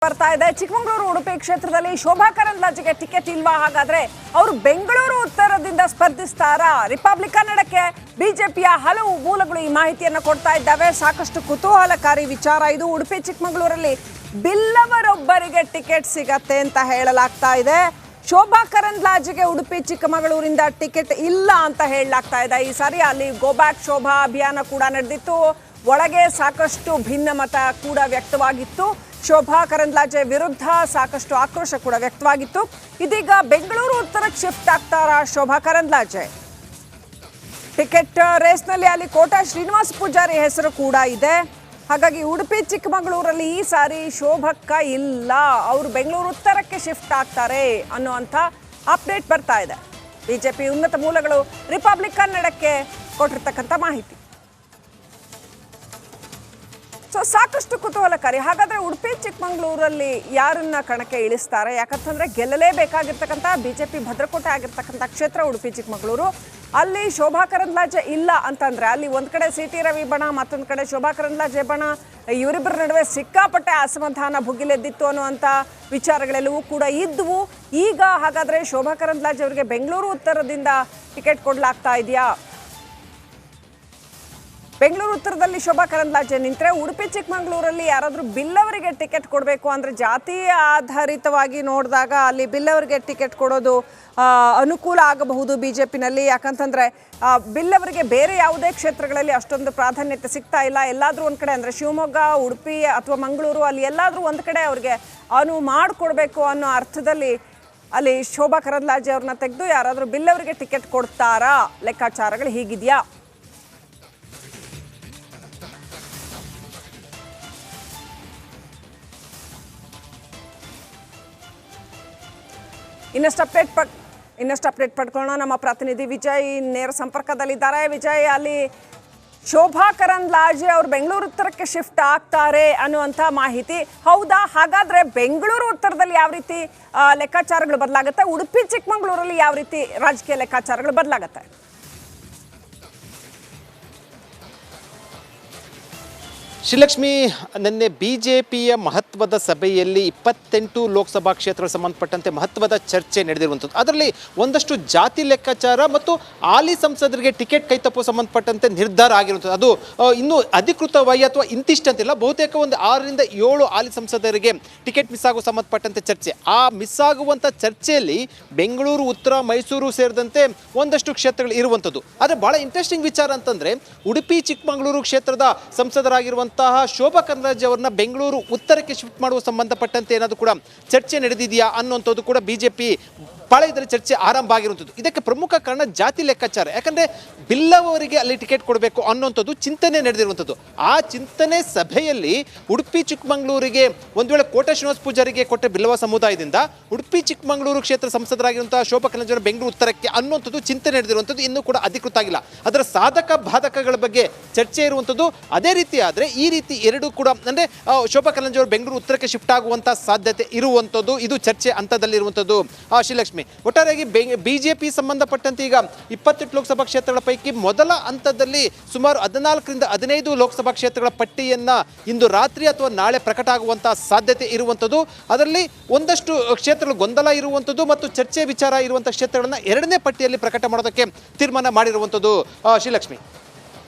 ಬರ್ತಾ ಇದೆ. ಚಿಕ್ಕಮಗಳೂರು ಉಡುಪಿ ಕ್ಷೇತ್ರದಲ್ಲಿ ಶೋಭಾ ಕರಂದ್ಲಾಜೆಗೆ ಟಿಕೆಟ್ ಇಲ್ವಾ? ಹಾಗಾದ್ರೆ ಅವರು ಬೆಂಗಳೂರು ಉತ್ತರದಿಂದ ಸ್ಪರ್ಧಿಸ್ತಾರಾ? ರಿಪಬ್ಲಿಕ್ ಕನ್ನಡಕ್ಕೆ ಬಿಜೆಪಿಯ ಹಲವು ಮೂಲಗಳು ಈ ಮಾಹಿತಿಯನ್ನು ಕೊಡ್ತಾ ಇದ್ದಾವೆ. ಸಾಕಷ್ಟು ಕುತೂಹಲಕಾರಿ ವಿಚಾರ ಇದು. ಉಡುಪಿ ಚಿಕ್ಕಮಗಳೂರಲ್ಲಿ ಬಿಲ್ಲವರೊಬ್ಬರಿಗೆ ಟಿಕೆಟ್ ಸಿಗತ್ತೆ ಅಂತ ಹೇಳಲಾಗ್ತಾ ಇದೆ. ಶೋಭಾ ಕರಂದ್ಲಾಜೆಗೆ ಉಡುಪಿ ಚಿಕ್ಕಮಗಳೂರಿಂದ ಟಿಕೆಟ್ ಇಲ್ಲ ಅಂತ ಹೇಳಲಾಗ್ತಾ ಇದೆ. ಈ ಸಾರಿ ಅಲ್ಲಿ ಗೋ ಬ್ಯಾಕ್ ಶೋಭಾ ಅಭಿಯಾನ ಕೂಡ ನಡೆದಿತ್ತು. ಒಳಗೆ ಸಾಕಷ್ಟು ಭಿನ್ನಮತ ಕೂಡ ವ್ಯಕ್ತವಾಗಿತ್ತು. ಶೋಭಾ ಕರಂದ್ಲಾಜೆ ವಿರುದ್ಧ ಸಾಕಷ್ಟು ಆಕ್ರೋಶ ಕೂಡ ವ್ಯಕ್ತವಾಗಿತ್ತು. ಇದೀಗ ಬೆಂಗಳೂರು ಉತ್ತರಕ್ಕೆ ಶಿಫ್ಟ್ ಆಗ್ತಾರಾ ಶೋಭಾ ಕರಂದ್ಲಾಜೆ? ಟಿಕೆಟ್ ರೇಸ್ನಲ್ಲಿ ಅಲ್ಲಿ ಕೋಟಾ ಶ್ರೀನಿವಾಸ ಪೂಜಾರಿ ಹೆಸರು ಕೂಡ ಇದೆ. ಹಾಗಾಗಿ ಉಡುಪಿ ಚಿಕ್ಕಮಗಳೂರಲ್ಲಿ ಈ ಸಾರಿ ಶೋಭಕ್ಕ ಇಲ್ಲ, ಅವರು ಬೆಂಗಳೂರು ಉತ್ತರಕ್ಕೆ ಶಿಫ್ಟ್ ಆಗ್ತಾರೆ ಅನ್ನುವಂಥ ಅಪ್ಡೇಟ್ ಬರ್ತಾ ಇದೆ. ಬಿಜೆಪಿ ಉನ್ನತ ಮೂಲಗಳು ರಿಪಬ್ಲಿಕ್ ಕನ್ನಡಕ್ಕೆ ಕೊಟ್ಟಿರ್ತಕ್ಕಂಥ ಮಾಹಿತಿ. ಸೊ ಸಾಕಷ್ಟು ಕುತೂಹಲಕಾರಿ. ಹಾಗಾದ್ರೆ ಉಡುಪಿ ಚಿಕ್ಕಮಗಳೂರಲ್ಲಿ ಯಾರನ್ನ ಕಣಕ್ಕೆ ಇಳಿಸ್ತಾರೆ? ಯಾಕಂತಂದ್ರೆ ಗೆಲ್ಲಲೇಬೇಕಾಗಿರ್ತಕ್ಕಂಥ ಬಿಜೆಪಿ ಭದ್ರಕೋಟೆ ಆಗಿರ್ತಕ್ಕಂಥ ಕ್ಷೇತ್ರ ಉಡುಪಿ ಚಿಕ್ಕಮಗಳೂರು. ಅಲ್ಲಿ ಶೋಭಾ ಕರಂದ್ಲಾಜೆ ಇಲ್ಲ ಅಂತಂದ್ರೆ ಅಲ್ಲಿ ಒಂದ್ ಕಡೆ ಸಿ.ಟಿ. ರವಿ ಬಣ, ಮತ್ತೊಂದು ಕಡೆ ಶೋಭಾ ಕರಂದ್ಲಾಜೆ ಬಣ, ಇವರಿಬ್ಬರ ನಡುವೆ ಸಿಕ್ಕಾಪಟ್ಟೆ ಅಸಮಾಧಾನ ಭುಗಿಲೆದ್ದಿತ್ತು ಅನ್ನುವಂಥ ವಿಚಾರಗಳೆಲ್ಲವೂ ಕೂಡ ಇದ್ವು. ಈಗ ಹಾಗಾದ್ರೆ ಶೋಭಾ ಕರಂದ್ಲಾಜೆ ಅವರಿಗೆ ಬೆಂಗಳೂರು ಉತ್ತರದಿಂದ ಟಿಕೆಟ್ ಕೊಡ್ಲಾಗ್ತಾ ಇದೆಯಾ? ಬೆಂಗಳೂರು ಉತ್ತರದಲ್ಲಿ ಶೋಭಾ ಕರಂದ್ಲಾಜೆ ನಿಂತರೆ ಉಡುಪಿ ಚಿಕ್ಕಮಗಳೂರಲ್ಲಿ ಯಾರಾದರೂ ಬಿಲ್ಲವರಿಗೆ ಟಿಕೆಟ್ ಕೊಡಬೇಕು ಅಂದರೆ ಜಾತಿ ಆಧಾರಿತವಾಗಿ ನೋಡಿದಾಗ ಅಲ್ಲಿ ಬಿಲ್ಲವರಿಗೆ ಟಿಕೆಟ್ ಕೊಡೋದು ಅನುಕೂಲ ಆಗಬಹುದು ಬಿಜೆಪಿನಲ್ಲಿ. ಯಾಕಂತಂದರೆ ಬಿಲ್ಲವರಿಗೆ ಬೇರೆ ಯಾವುದೇ ಕ್ಷೇತ್ರಗಳಲ್ಲಿ ಅಷ್ಟೊಂದು ಪ್ರಾಧಾನ್ಯತೆ ಸಿಗ್ತಾ ಇಲ್ಲ. ಎಲ್ಲಾದರೂ ಒಂದು ಕಡೆ ಅಂದರೆ ಶಿವಮೊಗ್ಗ, ಉಡುಪಿ ಅಥವಾ ಮಂಗಳೂರು ಅಲ್ಲಿ ಎಲ್ಲಾದರೂ ಒಂದು ಕಡೆ ಅವ್ರಿಗೆ ಅನುವು ಮಾಡಿಕೊಡ್ಬೇಕು ಅನ್ನೋ ಅರ್ಥದಲ್ಲಿ ಅಲ್ಲಿ ಶೋಭಾ ಕರಂದ್ಲಾಜೆ ಅವ್ರನ್ನ ತೆಗೆದು ಯಾರಾದರೂ ಬಿಲ್ಲವರಿಗೆ ಟಿಕೆಟ್ ಕೊಡ್ತಾರಾ? ಲೆಕ್ಕಾಚಾರಗಳು ಹೀಗಿದೆಯಾ? ಇನ್ನಷ್ಟು ಅಪ್ಡೇಟ್ ಪಡ್ಕೊಳ್ಳೋಣ. ನಮ್ಮ ಪ್ರತಿನಿಧಿ ವಿಜಯ್ ನೇರ ಸಂಪರ್ಕದಲ್ಲಿದ್ದಾರೆ. ವಿಜಯ್, ಅಲ್ಲಿ ಶೋಭಾ ಕರಂದ್ಲಾಜೆ ಅವರು ಬೆಂಗಳೂರು ಉತ್ತರಕ್ಕೆ ಶಿಫ್ಟ್ ಆಗ್ತಾರೆ ಅನ್ನುವಂಥ ಮಾಹಿತಿ ಹೌದಾ? ಹಾಗಾದ್ರೆ ಬೆಂಗಳೂರು ಉತ್ತರದಲ್ಲಿ ಯಾವ ರೀತಿ ಲೆಕ್ಕಾಚಾರಗಳು ಬದಲಾಗುತ್ತೆ? ಉಡುಪಿ ಚಿಕ್ಕಮಗಳೂರಲ್ಲಿ ಯಾವ ರೀತಿ ರಾಜಕೀಯ ಲೆಕ್ಕಾಚಾರಗಳು ಬದಲಾಗುತ್ತೆ? ಶ್ರೀಲಕ್ಷ್ಮಿ, ನಿನ್ನೆ ಬಿಜೆಪಿಯ ಮಹತ್ವದ ಸಭೆಯಲ್ಲಿ 28 ಲೋಕಸಭಾ ಕ್ಷೇತ್ರಕ್ಕೆ ಸಂಬಂಧಪಟ್ಟಂತೆ ಮಹತ್ವದ ಚರ್ಚೆ ನಡೆದಿರುವಂಥದ್ದು. ಅದರಲ್ಲಿ ಒಂದಷ್ಟು ಜಾತಿ ಲೆಕ್ಕಾಚಾರ ಮತ್ತು ಹಾಲಿ ಸಂಸದರಿಗೆ ಟಿಕೆಟ್ ಕೈತಪ್ಪು ಸಂಬಂಧಪಟ್ಟಂತೆ ನಿರ್ಧಾರ ಆಗಿರುವಂಥದ್ದು. ಅದು ಇನ್ನೂ ಅಧಿಕೃತವಾಗಿ ಅಥವಾ ಇಂತಿಷ್ಟಂತಿಲ್ಲ, ಬಹುತೇಕ ಒಂದು 6 ರಿಂದ 7 ಹಾಲಿ ಸಂಸದರಿಗೆ ಟಿಕೆಟ್ ಮಿಸ್ ಆಗೋ ಸಂಬಂಧಪಟ್ಟಂತೆ ಚರ್ಚೆ. ಆ ಮಿಸ್ ಆಗುವಂಥ ಚರ್ಚೆಯಲ್ಲಿ ಬೆಂಗಳೂರು ಉತ್ತರ, ಮೈಸೂರು ಸೇರಿದಂತೆ ಒಂದಷ್ಟು ಕ್ಷೇತ್ರಗಳು ಇರುವಂಥದ್ದು. ಆದರೆ ಭಾಳ ಇಂಟ್ರೆಸ್ಟಿಂಗ್ ವಿಚಾರ ಅಂತಂದರೆ ಉಡುಪಿ ಚಿಕ್ಕಮಗಳೂರು ಕ್ಷೇತ್ರದ ಸಂಸದರಾಗಿರುವಂಥ ಶೋಭಾ ಕರಂದ್ಲಾಜೆ ಅವರನ್ನ ಬೆಂಗಳೂರು ಉತ್ತರಕ್ಕೆ ಶಿಫ್ಟ್ ಮಾಡುವ ಸಂಬಂಧಪಟ್ಟಂತೆ ಏನಾದರೂ ಕೂಡ ಚರ್ಚೆ ನಡೆದಿದೆಯಾ ಅನ್ನುವಂಥದ್ದು ಕೂಡ ಬಿಜೆಪಿ ಪಾಳಯದಲ್ಲಿ ಚರ್ಚೆ ಆರಂಭ ಆಗಿರುವಂಥದ್ದು. ಇದಕ್ಕೆ ಪ್ರಮುಖ ಕಾರಣ ಜಾತಿ ಲೆಕ್ಕಾಚಾರ. ಯಾಕಂದರೆ ಬಿಲ್ಲವರಿಗೆ ಅಲ್ಲಿ ಟಿಕೆಟ್ ಕೊಡಬೇಕು ಅನ್ನುವಂಥದ್ದು ಚಿಂತನೆ ನಡೆದಿರುವಂಥದ್ದು. ಆ ಚಿಂತನೆ ಸಭೆಯಲ್ಲಿ ಉಡುಪಿ ಚಿಕ್ಕಮಗಳೂರಿಗೆ ಒಂದು ವೇಳೆ ಕೋಟಾ ಶ್ರೀನಿವಾಸ ಪೂಜಾರಿಗೆ ಕೊಟ್ಟ ಬಿಲ್ಲವ ಸಮುದಾಯದಿಂದ ಉಡುಪಿ ಚಿಕ್ಕಮಗಳೂರು ಕ್ಷೇತ್ರ ಸಂಸದರಾಗಿರುವಂತಹ ಶೋಭಾ ಕರಂದ್ಲಾಜೆ ಬೆಂಗಳೂರು ಉತ್ತರಕ್ಕೆ ಅನ್ನುವಂಥದ್ದು ಚಿಂತನೆ ನಡೆದಿರುವಂಥದ್ದು ಇನ್ನೂ ಕೂಡ ಅಧಿಕೃತ ಆಗಿಲ್ಲ. ಅದರ ಸಾಧಕ ಬಾಧಕಗಳ ಬಗ್ಗೆ ಚರ್ಚೆ ಇರುವಂಥದ್ದು. ಅದೇ ರೀತಿ ಆದರೆ ಈ ರೀತಿ ಎರಡೂ ಕೂಡ ಅಂದರೆ ಶೋಭಾ ಕರಂದ್ಲಾಜೆ ಅವರು ಬೆಂಗಳೂರು ಉತ್ತರಕ್ಕೆ ಶಿಫ್ಟ್ ಆಗುವಂಥ ಸಾಧ್ಯತೆ ಇರುವಂಥದ್ದು. ಇದು ಚರ್ಚೆ ಹಂತದಲ್ಲಿರುವಂಥದ್ದು. ಶ್ರೀಲಕ್ಷ್ಮಿ, ಒಟ್ಟಾರೆಯಾಗಿ ಬಿಜೆಪಿ ಸಂಬಂಧಪಟ್ಟಂತೆ ಈಗ 28 ಲೋಕಸಭಾ ಕ್ಷೇತ್ರಗಳ ಪೈಕಿ ಮೊದಲ ಹಂತದಲ್ಲಿ ಸುಮಾರು 14 ರಿಂದ 15 ಲೋಕಸಭಾ ಕ್ಷೇತ್ರಗಳ ಪಟ್ಟಿಯನ್ನ ಇಂದು ರಾತ್ರಿ ಅಥವಾ ನಾಳೆ ಪ್ರಕಟ ಆಗುವಂತಹ ಸಾಧ್ಯತೆ ಇರುವಂಥದ್ದು. ಅದರಲ್ಲಿ ಒಂದಷ್ಟು ಕ್ಷೇತ್ರಗಳು ಗೊಂದಲ ಇರುವಂಥದ್ದು ಮತ್ತು ಚರ್ಚೆ ವಿಚಾರ ಇರುವಂತಹ ಕ್ಷೇತ್ರಗಳನ್ನ 2ನೇ ಪಟ್ಟಿಯಲ್ಲಿ ಪ್ರಕಟ ಮಾಡೋದಕ್ಕೆ ತೀರ್ಮಾನ ಮಾಡಿರುವಂಥದ್ದು. ಶ್ರೀಲಕ್ಷ್ಮಿ.